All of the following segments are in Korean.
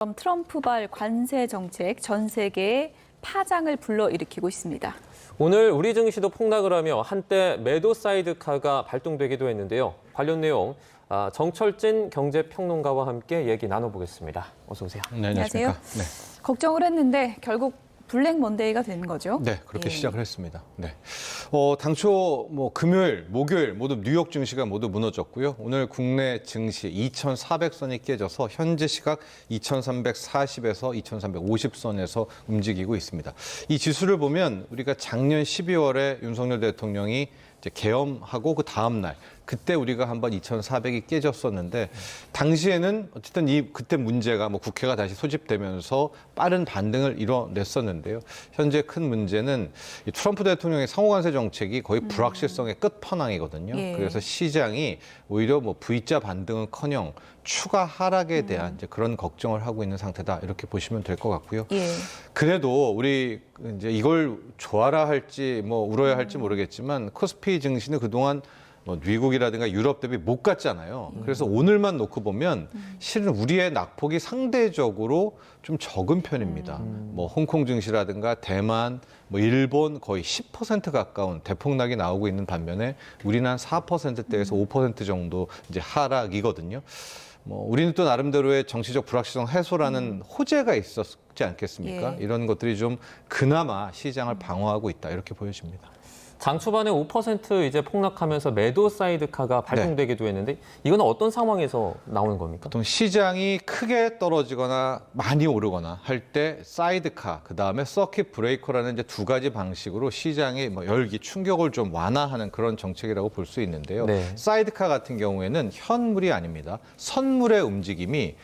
트럼프발 관세 정책 전 세계에 파장을 불러일으키고 있습니다. 오늘 우리 증시도 폭락을 하며 한때 매도 사이드카가 발동되기도 했는데요. 관련 내용 정철진 경제평론가와 함께 얘기 나눠보겠습니다. 어서 오세요. 네, 안녕하세요. 네. 걱정을 했는데 결국 블랙 먼데이가 되는 거죠? 네, 그렇게 시작을 했습니다. 네. 당초 금요일, 목요일 모두 뉴욕 증시가 모두 무너졌고요. 오늘 국내 증시 2,400선이 깨져서 현재 시각 2,340에서 2,350선에서 움직이고 있습니다. 이 지수를 보면 우리가 작년 12월에 윤석열 대통령이 이제 계엄하고 그 다음 날 그때 우리가 한번 2,400이 깨졌었는데 당시에는 어쨌든 그때 문제가 국회가 다시 소집되면서 빠른 반등을 이뤄냈었는데요. 현재 큰 문제는 이 트럼프 대통령의 상호관세 정책이 거의 불확실성의 끝판왕이거든요. 예. 그래서 시장이 오히려 V자 반등은커녕 추가 하락에 대한 이제 그런 걱정을 하고 있는 상태다 이렇게 보시면 될 것 같고요. 예. 그래도 우리 이제 이걸 좋아라 할지 울어야 할지 모르겠지만 코스피 증시는 그동안 미국이라든가 유럽 대비 못 갔잖아요. 그래서 오늘만 놓고 보면 실은 우리의 낙폭이 상대적으로 좀 적은 편입니다. 홍콩 증시라든가 대만, 일본 거의 10% 가까운 대폭락이 나오고 있는 반면에 우리는 한 4%대에서 5% 정도 이제 하락이거든요. 우리는 또 나름대로의 정치적 불확실성 해소라는 호재가 있었지 않겠습니까? 예. 이런 것들이 좀 그나마 시장을 방어하고 있다 이렇게 보여집니다. 장 초반에 5% 이제 폭락하면서 매도 사이드카가 발동되기도 했는데 이건 어떤 상황에서 나오는 겁니까? 보통 시장이 크게 떨어지거나 많이 오르거나 할 때 사이드카, 그다음에 서킷 브레이커라는 이제 두 가지 방식으로 시장의 열기, 충격을 좀 완화하는 그런 정책이라고 볼 수 있는데요. 네. 사이드카 같은 경우에는 현물이 아닙니다. 선물의 움직임이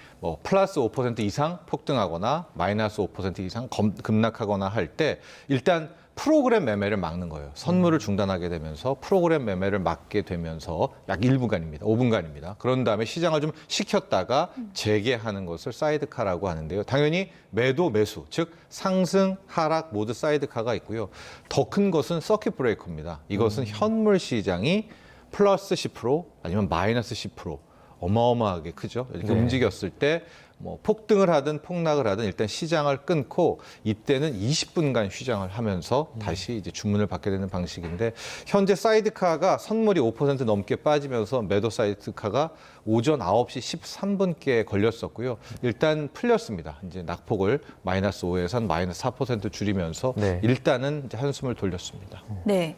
플러스 5% 이상 폭등하거나 마이너스 5% 이상 급락하거나 할 때 일단 프로그램 매매를 막는 거예요. 선물을 중단하게 되면서 프로그램 매매를 막게 되면서 약 1분간입니다. 5분간입니다. 그런 다음에 시장을 좀 식혔다가 재개하는 것을 사이드카라고 하는데요. 당연히 매도, 매수, 즉 상승, 하락 모두 사이드카가 있고요. 더 큰 것은 서킷 브레이커입니다. 이것은 현물 시장이 플러스 10% 아니면 마이너스 10% 어마어마하게 크죠. 이렇게 움직였을 때 폭등을 하든 폭락을 하든 일단 시장을 끊고 이때는 20분간 휴장을 하면서 다시 이제 주문을 받게 되는 방식인데 현재 사이드카가 선물이 5% 넘게 빠지면서 매도 사이드카가 오전 9시 13분께 걸렸었고요. 일단 풀렸습니다. 이제 낙폭을 마이너스 5에서 한 마이너스 4% 줄이면서 일단은 이제 한숨을 돌렸습니다. 네.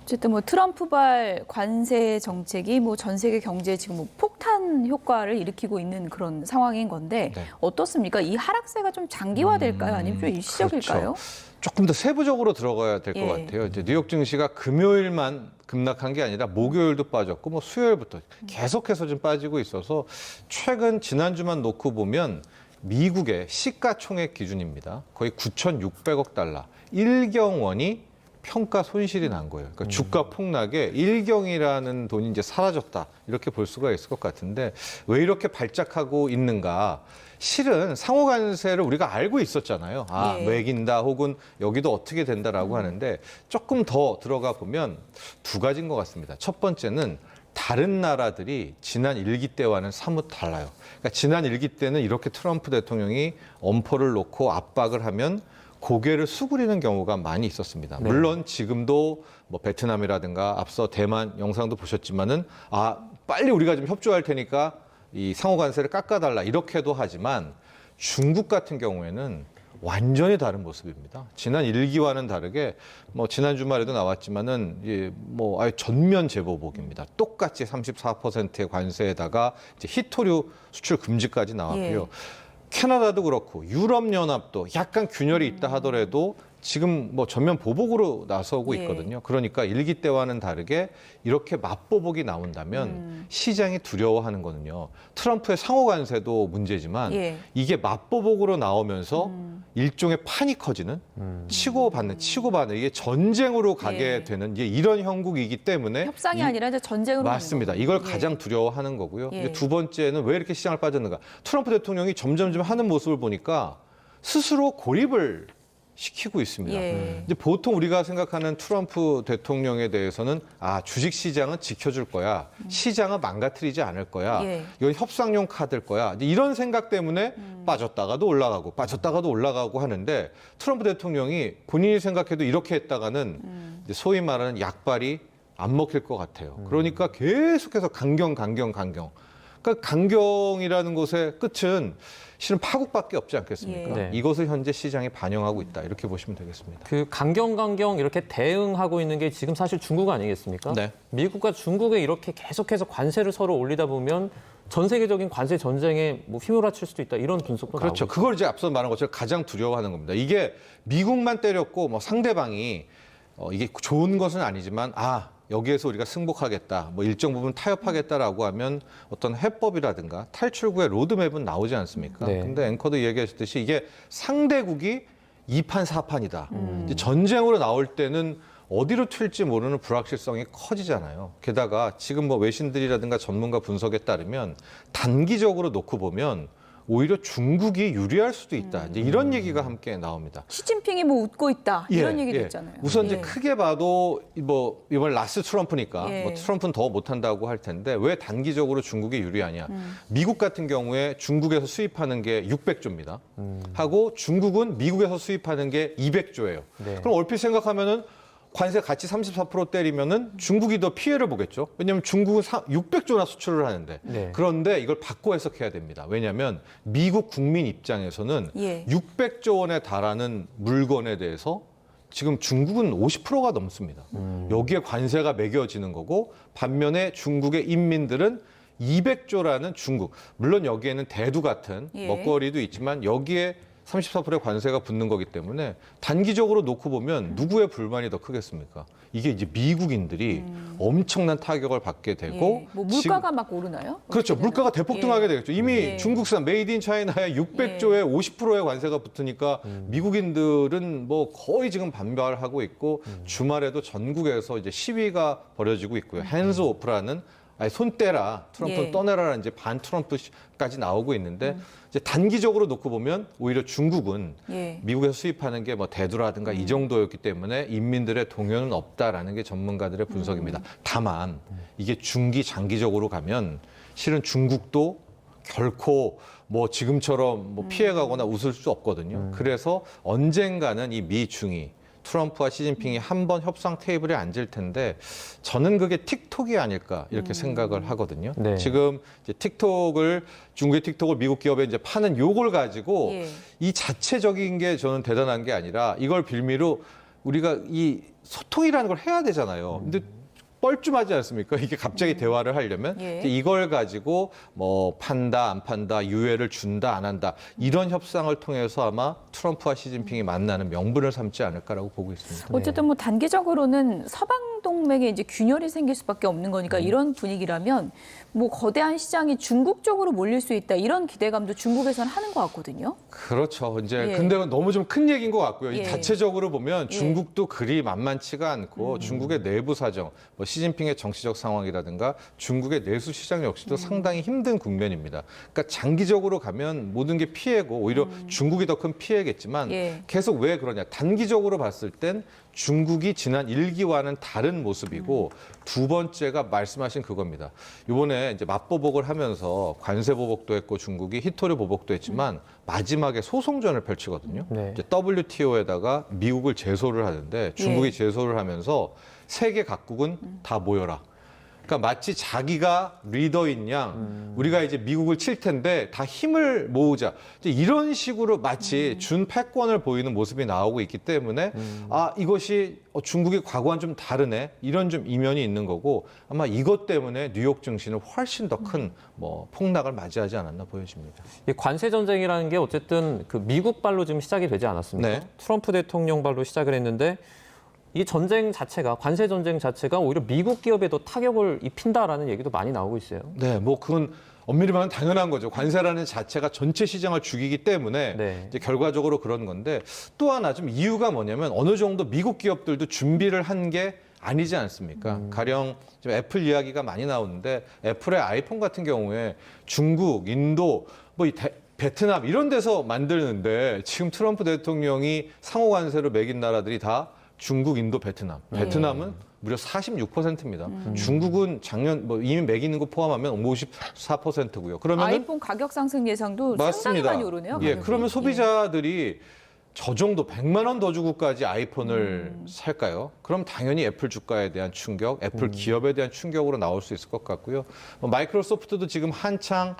어쨌든 트럼프발 관세 정책이 전 세계 경제에 지금 폭탄 효과를 일으키고 있는 그런 상황인 건데 어떻습니까? 이 하락세가 좀 장기화될까요? 아니면 좀 일시적일까요? 그렇죠. 조금 더 세부적으로 들어가야 될 것 같아요. 이제 뉴욕 증시가 금요일만 급락한 게 아니라 목요일도 빠졌고 수요일부터 계속해서 좀 빠지고 있어서 최근 지난주만 놓고 보면 미국의 시가총액 기준입니다. 거의 9,600억 달러, 1경원이 평가 손실이 난 거예요. 그러니까 주가 폭락에 1경이라는 돈이 이제 사라졌다. 이렇게 볼 수가 있을 것 같은데 왜 이렇게 발작하고 있는가? 실은 상호관세를 우리가 알고 있었잖아요. 매긴다 혹은 여기도 어떻게 된다라고 하는데 조금 더 들어가 보면 두 가지인 것 같습니다. 첫 번째는 다른 나라들이 지난 1기 때와는 사뭇 달라요. 그러니까 지난 1기 때는 이렇게 트럼프 대통령이 엄포를 놓고 압박을 하면 고개를 수그리는 경우가 많이 있었습니다. 물론 지금도 베트남이라든가 앞서 대만 영상도 보셨지만은 빨리 우리가 좀 협조할 테니까 이 상호관세를 깎아달라 이렇게도 하지만 중국 같은 경우에는 완전히 다른 모습입니다. 지난 1기와는 다르게 지난 주말에도 나왔지만은 아예 전면 재보복입니다. 똑같이 34%의 관세에다가 이제 희토류 수출 금지까지 나왔고요. 캐나다도 그렇고 유럽연합도 약간 균열이 있다 하더라도 지금 전면 보복으로 나서고 있거든요. 그러니까 1기 때와는 다르게 이렇게 맞보복이 나온다면 시장이 두려워하는 거는요. 트럼프의 상호관세도 문제지만 이게 맞보복으로 나오면서 일종의 판이 커지는 치고받는 이게 전쟁으로 가게 되는 이런 형국이기 때문에 협상이 아니라 이제 전쟁으로 맞습니다. 이걸 가장 두려워하는 거고요. 두 번째는 왜 이렇게 시장을 빠졌는가? 트럼프 대통령이 점점 하는 모습을 보니까 스스로 고립을 시키고 있습니다. 예. 이제 보통 우리가 생각하는 트럼프 대통령에 대해서는 주식 시장은 지켜줄 거야. 시장은 망가뜨리지 않을 거야. 예. 이건 협상용 카드일 거야. 이제 이런 생각 때문에 빠졌다가도 올라가고 하는데 트럼프 대통령이 본인이 생각해도 이렇게 했다가는 이제 소위 말하는 약발이 안 먹힐 것 같아요. 그러니까 계속해서 강경. 그러니까 강경이라는 것의 끝은 실은 파국밖에 없지 않겠습니까? 예. 네. 이것을 현재 시장이 반영하고 있다. 이렇게 보시면 되겠습니다. 그 강경 이렇게 대응하고 있는 게 지금 사실 중국 아니겠습니까? 네. 미국과 중국에 이렇게 계속해서 관세를 서로 올리다 보면 전 세계적인 관세 전쟁에 뭐 휘몰아칠 수도 있다. 이런 분석도 그렇죠. 나오고 그걸 이제 앞서 말한 것처럼 가장 두려워하는 겁니다. 이게 미국만 때렸고 뭐 상대방이 이게 좋은 것은 아니지만 여기에서 우리가 승복하겠다, 뭐 일정 부분 타협하겠다라고 하면 어떤 해법이라든가 탈출구의 로드맵은 나오지 않습니까? 네. 근데 앵커도 얘기하셨듯이 이게 상대국이 2판 4판이다. 이제 전쟁으로 나올 때는 어디로 튈지 모르는 불확실성이 커지잖아요. 게다가 지금 뭐 외신들이라든가 전문가 분석에 따르면 단기적으로 놓고 보면 오히려 중국이 유리할 수도 있다. 이제 이런 얘기가 함께 나옵니다. 시진핑이 뭐 웃고 있다 이런 예, 얘기도 예. 있잖아요. 우선 이제 예. 크게 봐도 뭐 이번 라스 트럼프니까 예. 뭐 트럼프는 더 못한다고 할 텐데 왜 단기적으로 중국이 유리하냐? 미국 같은 경우에 중국에서 수입하는 게 600조입니다. 하고 중국은 미국에서 수입하는 게 200조예요. 네. 그럼 얼핏 생각하면은 관세 같이 34% 때리면은 중국이 더 피해를 보겠죠. 왜냐하면 중국은 600조나 수출을 하는데. 네. 그런데 이걸 바꿔 해석해야 됩니다. 왜냐하면 미국 국민 입장에서는 예. 600조 원에 달하는 물건에 대해서 지금 중국은 50%가 넘습니다. 여기에 관세가 매겨지는 거고 반면에 중국의 인민들은 200조라는 중국. 물론 여기에는 대두 같은 예. 먹거리도 있지만 여기에 34%의 관세가 붙는 거기 때문에 단기적으로 놓고 보면 누구의 불만이 더 크겠습니까? 이게 이제 미국인들이 엄청난 타격을 받게 되고 예. 뭐 물가가 막 오르나요? 그렇죠. 어떻게 물가가 되나요? 대폭등하게 되겠죠. 이미 예. 중국산 메이드 인 차이나에 600조에 50%의 관세가 붙으니까 미국인들은 뭐 거의 지금 반발하고 있고 주말에도 전국에서 이제 시위가 벌어지고 있고요. 핸즈 오프라는 손 떼라, 트럼프는 예. 떠내라는 이제 반 트럼프까지 나오고 있는데 이제 단기적으로 놓고 보면 오히려 중국은 예. 미국에서 수입하는 게 뭐 대두라든가 이 정도였기 때문에 인민들의 동요는 없다라는 게 전문가들의 분석입니다. 다만 이게 중기 장기적으로 가면 실은 중국도 결코 뭐 지금처럼 뭐 피해가거나 웃을 수 없거든요. 그래서 언젠가는 이 미중이 트럼프와 시진핑이 한 번 협상 테이블에 앉을 텐데 저는 그게 틱톡이 아닐까 이렇게 생각을 하거든요. 네. 지금 이제 중국의 틱톡을 미국 기업에 이제 파는 요걸 가지고 예. 이 자체적인 게 저는 대단한 게 아니라 이걸 빌미로 우리가 이 소통이라는 걸 해야 되잖아요. 근데 뻘쭘하지 않습니까? 이게 갑자기 대화를 하려면 예. 이걸 가지고 뭐 판다 안 판다 유예를 준다 안 한다 이런 협상을 통해서 아마 트럼프와 시진핑이 만나는 명분을 삼지 않을까라고 보고 있습니다. 어쨌든 뭐 단기적으로는 서방 동맹에 이제 균열이 생길 수밖에 없는 거니까 이런 분위기라면 뭐 거대한 시장이 중국 쪽으로 몰릴 수 있다 이런 기대감도 중국에서는 하는 것 같거든요. 그렇죠. 이제 예. 근데 너무 좀 큰 얘기인 것 같고요. 예. 이 자체적으로 보면 예. 중국도 그리 만만치가 않고 중국의 내부 사정, 뭐 시진핑의 정치적 상황이라든가 중국의 내수 시장 역시도 상당히 힘든 국면입니다. 그러니까 장기적으로 가면 모든 게 피해고 오히려 중국이 더 큰 피해겠지만 예. 계속 왜 그러냐? 단기적으로 봤을 땐 중국이 지난 1기와는 다른 모습이고 두 번째가 말씀하신 그겁니다. 이번에 이제 맞보복을 하면서 관세 보복도 했고 중국이 히토류 보복도 했지만 마지막에 소송전을 펼치거든요. 네. 이제 WTO에다가 미국을 제소를 하는데 중국이 예. 제소를 하면서 세계 각국은 다 모여라. 그러니까 마치 자기가 리더인 양 우리가 이제 미국을 칠 텐데 다 힘을 모으자. 이제 이런 식으로 마치 준 패권을 보이는 모습이 나오고 있기 때문에 이것이 중국의 과거와는 좀 다르네. 이런 좀 이면이 있는 거고 아마 이것 때문에 뉴욕 증시는 훨씬 더 큰 뭐 폭락을 맞이하지 않았나 보여집니다. 이 관세 전쟁이라는 게 어쨌든 그 미국 발로 지금 시작이 되지 않았습니까? 네. 트럼프 대통령 발로 시작을 했는데 이 전쟁 자체가 관세 전쟁 자체가 오히려 미국 기업에도 타격을 입힌다라는 얘기도 많이 나오고 있어요. 네, 뭐 그건 엄밀히 말하면 당연한 거죠. 관세라는 자체가 전체 시장을 죽이기 때문에 네. 이제 결과적으로 그런 건데 또 하나 좀 이유가 뭐냐면 어느 정도 미국 기업들도 준비를 한 게 아니지 않습니까? 가령 지금 애플 이야기가 많이 나오는데 애플의 아이폰 같은 경우에 중국, 인도 뭐 베트남 이런 데서 만드는데 지금 트럼프 대통령이 상호 관세로 매긴 나라들이 다 중국, 인도, 베트남. 베트남은 무려 46%입니다. 중국은 작년 이미 매기는 거 포함하면 54%고요. 그러면 아이폰 가격 상승 예상도 상당히 맞습니다. 많이 오르네요. 예, 가격이. 그러면 소비자들이 저 정도 100만 원 더 주고까지 아이폰을 살까요? 그럼 당연히 애플 주가에 대한 충격, 애플 기업에 대한 충격으로 나올 수 있을 것 같고요. 마이크로소프트도 지금 한창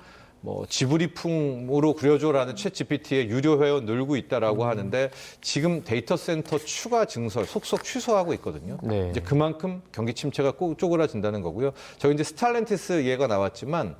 지브리풍으로 그려줘라는 챗 GPT의 유료 회원 늘고 있다라고 하는데 지금 데이터 센터 추가 증설 속속 취소하고 있거든요. 네. 이제 그만큼 경기 침체가 꼭 쪼그라진다는 거고요. 저희 이제 스탈렌티스 예가 나왔지만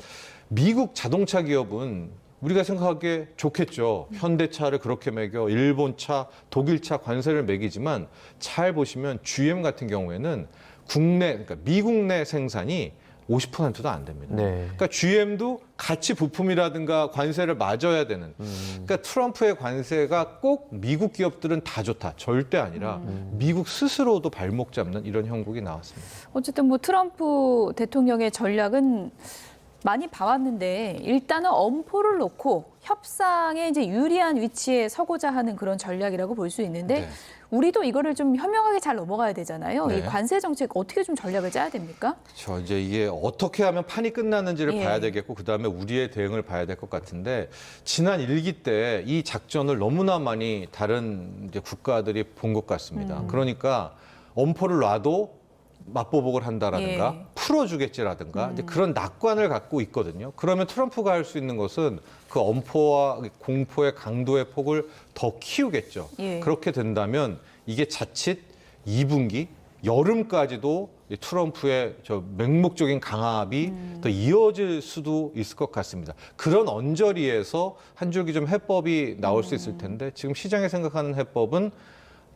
미국 자동차 기업은 우리가 생각하기에 좋겠죠. 현대차를 그렇게 매겨 일본차, 독일차 관세를 매기지만 잘 보시면 GM 같은 경우에는 그러니까 미국 내 생산이 50%도 안 됩니다. 네. 그러니까 GM도 같이 부품이라든가 관세를 맞아야 되는. 그러니까 트럼프의 관세가 꼭 미국 기업들은 다 좋다. 절대 아니라 미국 스스로도 발목 잡는 이런 형국이 나왔습니다. 어쨌든 뭐 트럼프 대통령의 전략은 많이 봐왔는데 일단은 엄포를 놓고 협상에 이제 유리한 위치에 서고자 하는 그런 전략이라고 볼 수 있는데 네. 우리도 이거를 좀 현명하게 잘 넘어가야 되잖아요. 네. 이 관세 정책 어떻게 좀 전략을 짜야 됩니까? 저 이제 이게 어떻게 하면 판이 끝나는지를 예. 봐야 되겠고 그다음에 우리의 대응을 봐야 될 것 같은데 지난 일기 때 이 작전을 너무나 많이 다른 이제 국가들이 본 것 같습니다. 그러니까 엄포를 놔도 맞보복을 한다라든가 예. 풀어주겠지라든가 이제 그런 낙관을 갖고 있거든요. 그러면 트럼프가 할 수 있는 것은 그 엄포와 공포의 강도의 폭을 더 키우겠죠. 예. 그렇게 된다면 이게 자칫 2분기 여름까지도 이 트럼프의 저 맹목적인 강압이 더 이어질 수도 있을 것 같습니다. 그런 언저리에서 한 줄기 좀 해법이 나올 수 있을 텐데 지금 시장이 생각하는 해법은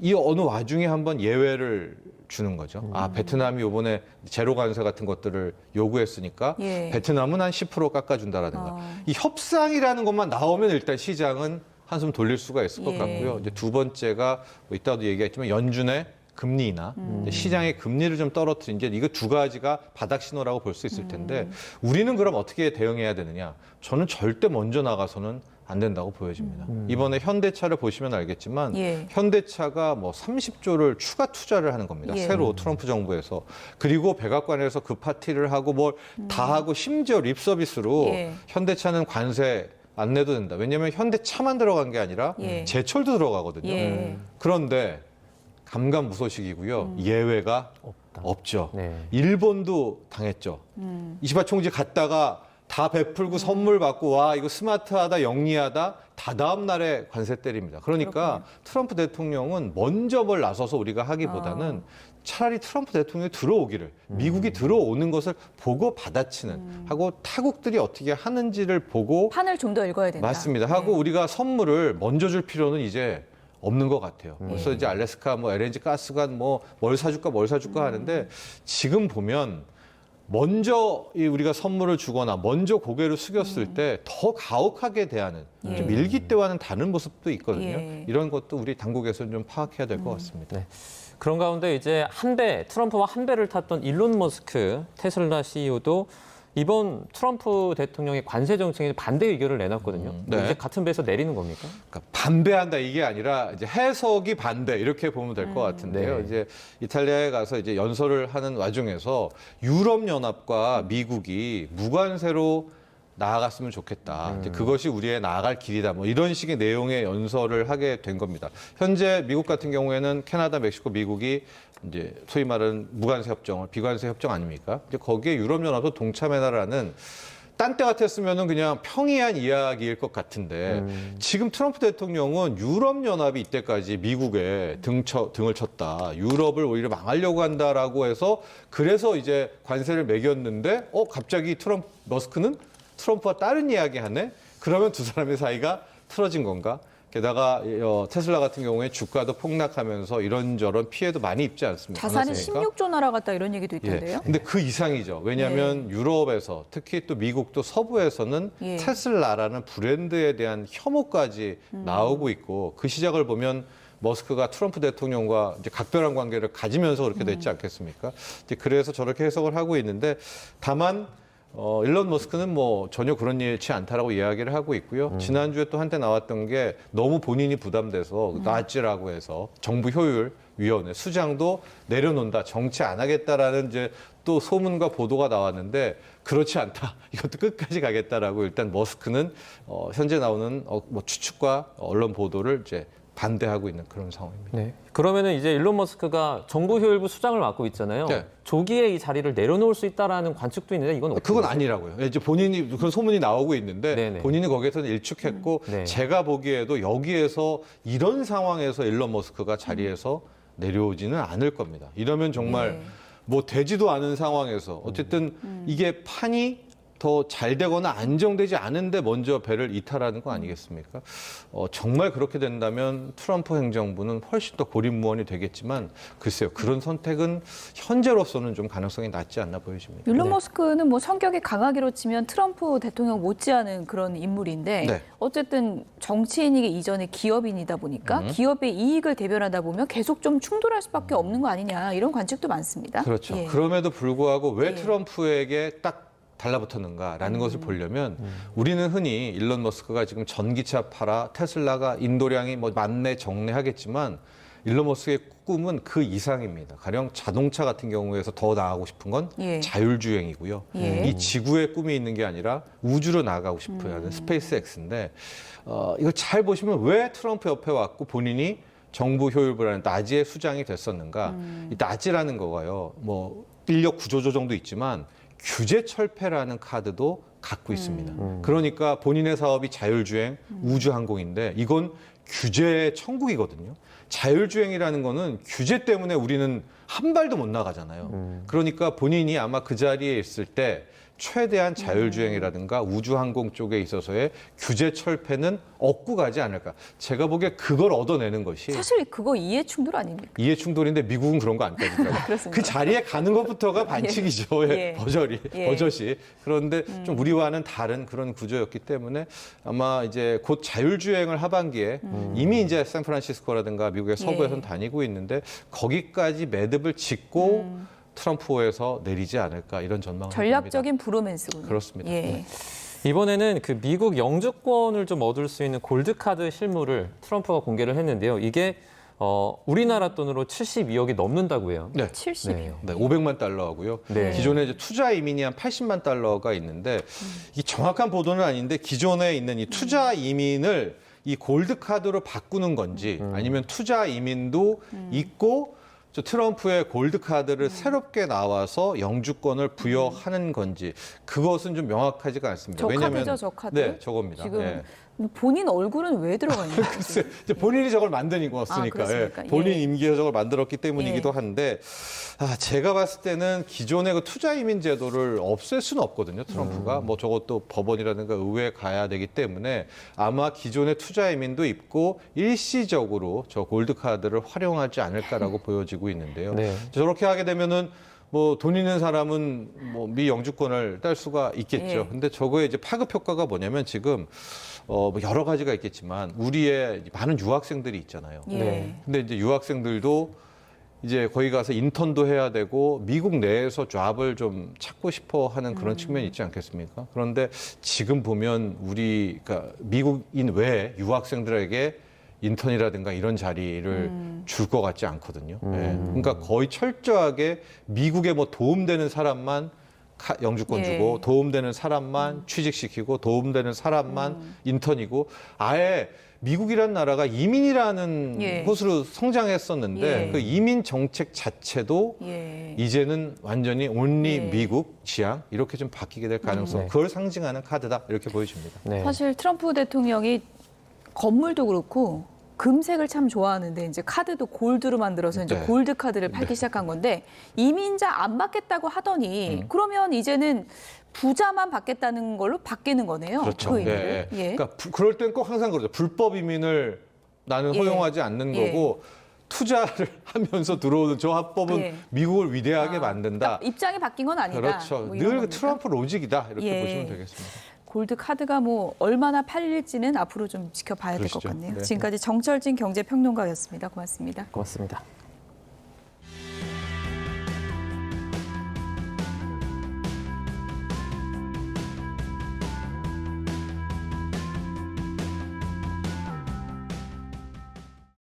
이 어느 와중에 한번 예외를 주는 거죠. 베트남이 이번에 제로 관세 같은 것들을 요구했으니까 예. 베트남은 한 10% 깎아준다라든가 이 협상이라는 것만 나오면 일단 시장은 한숨 돌릴 수가 있을 것 예. 같고요. 이제 두 번째가 뭐 이따도 얘기했지만 연준의 금리 인하, 시장의 금리를 좀 떨어뜨린 이제 이거 두 가지가 바닥 신호라고 볼 수 있을 텐데 우리는 그럼 어떻게 대응해야 되느냐? 저는 절대 먼저 나가서는 안 된다고 보여집니다. 이번에 현대차를 보시면 알겠지만 예. 현대차가 뭐 30조를 추가 투자를 하는 겁니다. 예. 새로 트럼프 정부에서. 그리고 백악관에서 그 파티를 하고 뭘 다 하고 심지어 립 서비스로 예. 현대차는 관세 안 내도 된다. 왜냐하면 현대차만 들어간 게 아니라 예. 제철도 들어가거든요. 예. 그런데 감감무소식이고요. 예외가 없죠. 네. 일본도 당했죠. 이시바 총재 갔다가 다 베풀고 선물 받고 와 이거 스마트하다 영리하다 다 다음 날에 관세 때립니다. 그러니까 트럼프 대통령은 먼저 뭘 나서서 우리가 하기보다는 차라리 트럼프 대통령이 들어오기를 미국이 들어오는 것을 보고 받아치는 하고 타국들이 어떻게 하는지를 보고 판을 좀 더 읽어야 된다. 맞습니다. 하고 네. 우리가 선물을 먼저 줄 필요는 이제 없는 것 같아요. 그래서 이제 알래스카 뭐 LNG 가스관 뭐 뭘 사줄까 하는데 지금 보면 먼저 우리가 선물을 주거나 먼저 고개를 숙였을 때 더 가혹하게 대하는 좀 일기 때와는 다른 모습도 있거든요. 예. 이런 것도 우리 당국에서는 좀 파악해야 될 것 같습니다. 네. 그런 가운데 이제 트럼프와 한 배를 탔던 일론 머스크 테슬라 CEO도 이번 트럼프 대통령의 관세 정책에 반대 의견을 내놨거든요. 네. 이제 같은 배에서 내리는 겁니까? 그러니까 반대한다 이게 아니라 이제 해석이 반대 이렇게 보면 될 것 같은데요. 네. 이제 이탈리아에 가서 이제 연설을 하는 와중에서 유럽 연합과 미국이 무관세로 나아갔으면 좋겠다. 이제 그것이 우리의 나아갈 길이다. 뭐 이런 식의 내용의 연설을 하게 된 겁니다. 현재 미국 같은 경우에는 캐나다, 멕시코, 미국이 이제 소위 말하는 무관세 협정을 비관세 협정 아닙니까? 이제 거기에 유럽 연합도 동참해라라는 딴 때 같았으면은 그냥 평이한 이야기일 것 같은데 지금 트럼프 대통령은 유럽연합이 이때까지 미국에 등을 쳤다. 유럽을 오히려 망하려고 한다라고 해서 그래서 이제 관세를 매겼는데 갑자기 머스크는 트럼프와 다른 이야기 하네? 그러면 두 사람의 사이가 틀어진 건가? 게다가 테슬라 같은 경우에 주가도 폭락하면서 이런저런 피해도 많이 입지 않습니까? 자산이 않았습니까? 16조 날아갔다 이런 얘기도 있던데요. 근데 그 이상이죠. 왜냐하면 유럽에서 특히 또 미국도 서부에서는 예. 테슬라라는 브랜드에 대한 혐오까지 나오고 있고 그 시작을 보면 머스크가 트럼프 대통령과 이제 각별한 관계를 가지면서 그렇게 됐지 않겠습니까? 이제 그래서 저렇게 해석을 하고 있는데 다만 일론 머스크는 뭐 전혀 그런 예치 않다라고 이야기를 하고 있고요. 지난주에 또 한때 나왔던 게 너무 본인이 부담돼서 나치라고 해서 정부 효율위원회 수장도 내려놓는다, 정치 안 하겠다라는 이제 또 소문과 보도가 나왔는데 그렇지 않다. 이것도 끝까지 가겠다라고 일단 머스크는 현재 나오는 뭐 추측과 언론 보도를 이제 반대하고 있는 그런 상황입니다. 네. 그러면은 이제 일론 머스크가 정부 효율부 수장을 맡고 있잖아요. 네. 조기에 이 자리를 내려놓을 수 있다라는 관측도 있는데 이건 어떻게 그건 보세요? 아니라고요. 이제 본인이 그런 소문이 나오고 있는데 네네. 본인이 거기에서는 일축했고 네. 제가 보기에도 여기에서 이런 상황에서 일론 머스크가 자리에서 내려오지는 않을 겁니다. 이러면 정말 네. 뭐 되지도 않은 상황에서 어쨌든 이게 판이 더 잘 되거나 안정되지 않은데 먼저 배를 이탈하는 거 아니겠습니까? 정말 그렇게 된다면 트럼프 행정부는 훨씬 더 고립무원이 되겠지만 글쎄요. 그런 선택은 현재로서는 좀 가능성이 낮지 않나 보여집니다. 일론 네. 머스크는 뭐 성격이 강하기로 치면 트럼프 대통령 못지않은 그런 인물인데 네. 어쨌든 정치인이기 이전에 기업인이다 보니까 기업의 이익을 대변하다 보면 계속 좀 충돌할 수밖에 없는 거 아니냐 이런 관측도 많습니다. 그렇죠. 예. 그럼에도 불구하고 왜 예. 트럼프에게 딱 달라붙었는가라는 것을 보려면 우리는 흔히 일론 머스크가 지금 전기차 팔아 테슬라가 인도량이 뭐 만내 정례하겠지만 일론 머스크의 꿈은 그 이상입니다. 가령 자동차 같은 경우에서 더 나아가고 싶은 건 예. 자율주행이고요. 예. 이 지구에 꿈이 있는 게 아니라 우주로 나아가고 싶어 하는 스페이스X인데 이걸 잘 보시면 왜 트럼프 옆에 왔고 본인이 정부 효율부라는 나지의 수장이 됐었는가. 이 나지라는 거가요. 뭐 인력 구조조정도 있지만 규제 철폐라는 카드도 갖고 있습니다. 그러니까 본인의 사업이 자율주행, 우주항공인데 이건 규제 천국이거든요. 자율주행이라는 거는 규제 때문에 우리는 한 발도 못 나가잖아요. 그러니까 본인이 아마 그 자리에 있을 때 최대한 자율주행이라든가 우주항공 쪽에 있어서의 규제 철폐는 얻고 가지 않을까. 제가 보기에 그걸 얻어내는 것이 사실 그거 이해 충돌 아닙니까? 이해 충돌인데 미국은 그런 거 안 따지더라고요. 그렇습니다. 그 자리에 가는 것부터가 반칙이죠. 예. 버젓이. 그런데 좀 우리와는 다른 그런 구조였기 때문에 아마 이제 곧 자율주행을 하반기에 이미 이제 샌프란시스코라든가 미국의 서부에선 다니고 있는데 거기까지 매듭을 짓고 트럼프에서 내리지 않을까 이런 전망을 전략적인 브로맨스군요. 그렇습니다. 예. 이번에는 그 미국 영주권을 좀 얻을 수 있는 골드카드 실물을 트럼프가 공개를 했는데요. 이게 우리나라 돈으로 72억이 넘는다고 해요. 네. 70이요. 네, 500만 달러하고요. 네. 기존에 이제 투자 이민이 한 80만 달러가 있는데 이 정확한 보도는 아닌데 기존에 있는 이 투자 이민을 이 골드 카드로 바꾸는 건지 아니면 투자 이민도 있고 저 트럼프의 골드 카드를 새롭게 나와서 영주권을 부여하는 건지 그것은 좀 명확하지가 않습니다. 저 카드죠, 저 카드? 네, 저겁니다. 지금 예. 본인 얼굴은 왜 들어가 있는 거죠? 글쎄, 이제 본인이 저걸 만드니까 그렇습니까? 예. 본인 예. 임기에서 저걸 만들었기 때문이기도 예. 한데 제가 봤을 때는 기존의 그 투자 이민 제도를 없앨 수는 없거든요. 트럼프가 뭐 저것도 법원이라든가 의회에 가야 되기 때문에 아마 기존의 투자 이민도 있고 일시적으로 저 골드 카드를 활용하지 않을까라고 보여지고 있는데요. 네. 저렇게 하게 되면은 뭐 돈 있는 사람은 뭐 미 영주권을 딸 수가 있겠죠. 예. 근데 저거의 이제 파급 효과가 뭐냐면 지금 뭐 여러 가지가 있겠지만 우리의 많은 유학생들이 있잖아요. 예. 네. 근데 이제 유학생들도 이제 거기 가서 인턴도 해야 되고 미국 내에서 잡을 좀 찾고 싶어 하는 그런 측면이 있지 않겠습니까? 그런데 지금 보면 우리 그러니까 미국인 외에 유학생들에게 인턴이라든가 이런 자리를 줄 것 같지 않거든요. 예. 그러니까 거의 철저하게 미국에 뭐 도움되는 사람만 영주권 예. 주고 도움되는 사람만 취직시키고 도움되는 사람만 인턴이고 아예 미국이라는 나라가 이민이라는 예. 곳으로 성장했었는데 예. 그 이민 정책 자체도 예. 이제는 완전히 온리 예. 미국 지향 이렇게 좀 바뀌게 될 가능성 네. 그걸 상징하는 카드다 이렇게 보여집니다. 네. 사실 트럼프 대통령이 건물도 그렇고 금색을 참 좋아하는데 이제 카드도 골드로 만들어서 이제 네. 골드 카드를 팔기 시작한 건데 이민자 안 받겠다고 하더니 그러면 이제는 부자만 받겠다는 걸로 바뀌는 거네요. 그렇죠. 그 의미를. 예. 그러니까 그럴 땐 꼭 항상 그러죠. 불법 이민을 나는 예. 허용하지 않는 예. 거고 투자를 하면서 들어오는 저 합법은 예. 미국을 위대하게 만든다. 그러니까 입장이 바뀐 건 아니다. 그렇죠. 뭐 이런 늘 겁니까? 트럼프 로직이다 이렇게 예. 보시면 되겠습니다. 골드 카드가 뭐 얼마나 팔릴지는 앞으로 좀 지켜봐야 될 것 그러시죠. 같네요. 네. 지금까지 정철진 경제평론가였습니다. 고맙습니다. 고맙습니다.